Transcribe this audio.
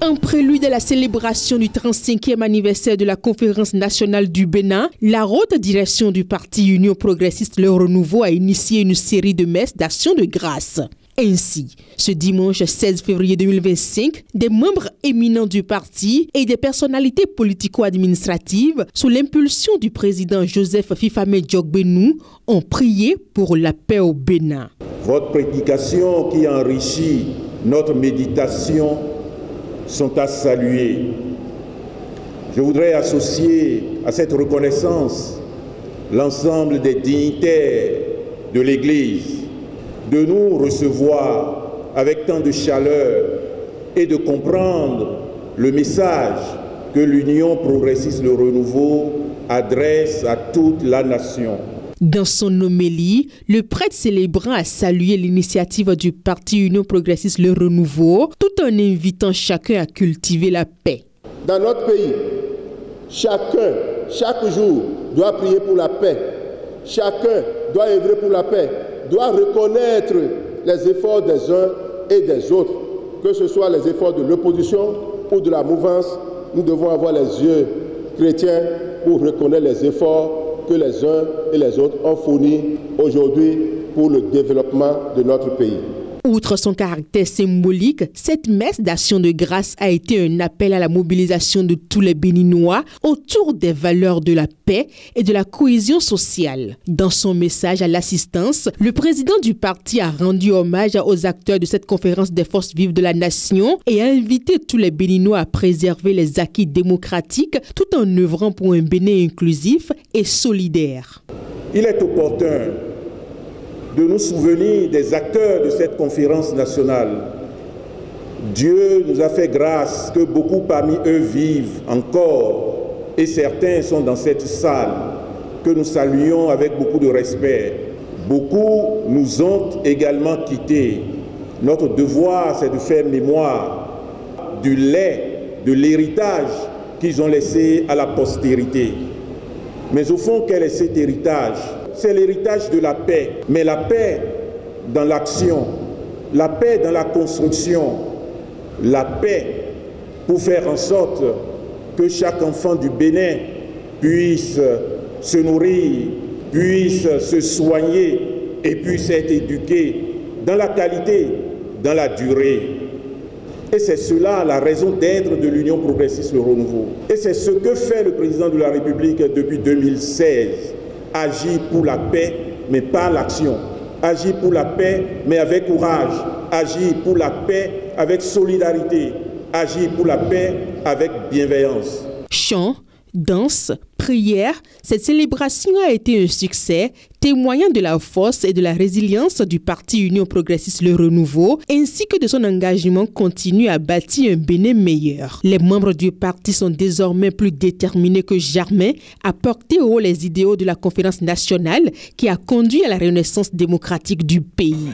En prélude à la célébration du 35e anniversaire de la Conférence nationale du Bénin, la haute direction du parti Union progressiste Le Renouveau a initié une série de messes d'action de grâce. Ainsi, ce dimanche 16 février 2025, des membres éminents du parti et des personnalités politico-administratives, sous l'impulsion du président Joseph Fifame Diogbenou, ont prié pour la paix au Bénin. Votre prédication qui enrichit notre méditation sont à saluer. Je voudrais associer à cette reconnaissance l'ensemble des dignitaires de l'Église de nous recevoir avec tant de chaleur et de comprendre le message que l'Union progressiste Le Renouveau adresse à toute la nation. Dans son homélie, le prêtre célébrant a salué l'initiative du parti Union progressiste Le Renouveau, tout en invitant chacun à cultiver la paix. Dans notre pays, chacun, chaque jour, doit prier pour la paix. Chacun doit œuvrer pour la paix, doit reconnaître les efforts des uns et des autres, que ce soit les efforts de l'opposition ou de la mouvance. Nous devons avoir les yeux chrétiens pour reconnaître les efforts que les uns et les autres ont fournis aujourd'hui pour le développement de notre pays. Outre son caractère symbolique, cette messe d'action de grâce a été un appel à la mobilisation de tous les Béninois autour des valeurs de la paix et de la cohésion sociale. Dans son message à l'assistance, le président du parti a rendu hommage aux acteurs de cette conférence des forces vives de la nation et a invité tous les Béninois à préserver les acquis démocratiques tout en œuvrant pour un Bénin inclusif et solidaire. Il est opportun de nous souvenir des acteurs de cette conférence nationale. Dieu nous a fait grâce que beaucoup parmi eux vivent encore et certains sont dans cette salle que nous saluons avec beaucoup de respect. Beaucoup nous ont également quittés. Notre devoir, c'est de faire mémoire du lait, de l'héritage qu'ils ont laissé à la postérité. Mais au fond, quel est cet héritage ? C'est l'héritage de la paix, mais la paix dans l'action, la paix dans la construction, la paix pour faire en sorte que chaque enfant du Bénin puisse se nourrir, puisse se soigner et puisse être éduqué dans la qualité, dans la durée. Et c'est cela la raison d'être de l'Union progressiste Le Renouveau. Et c'est ce que fait le président de la République depuis 2016. Agir pour la paix, mais par l'action. Agir pour la paix, mais avec courage. Agir pour la paix avec solidarité. Agir pour la paix avec bienveillance. Chant, danse, prière, cette célébration a été un succès, témoignant de la force et de la résilience du parti Union progressiste Le Renouveau, ainsi que de son engagement continu à bâtir un Bénin meilleur. Les membres du parti sont désormais plus déterminés que jamais à porter haut les idéaux de la conférence nationale qui a conduit à la renaissance démocratique du pays.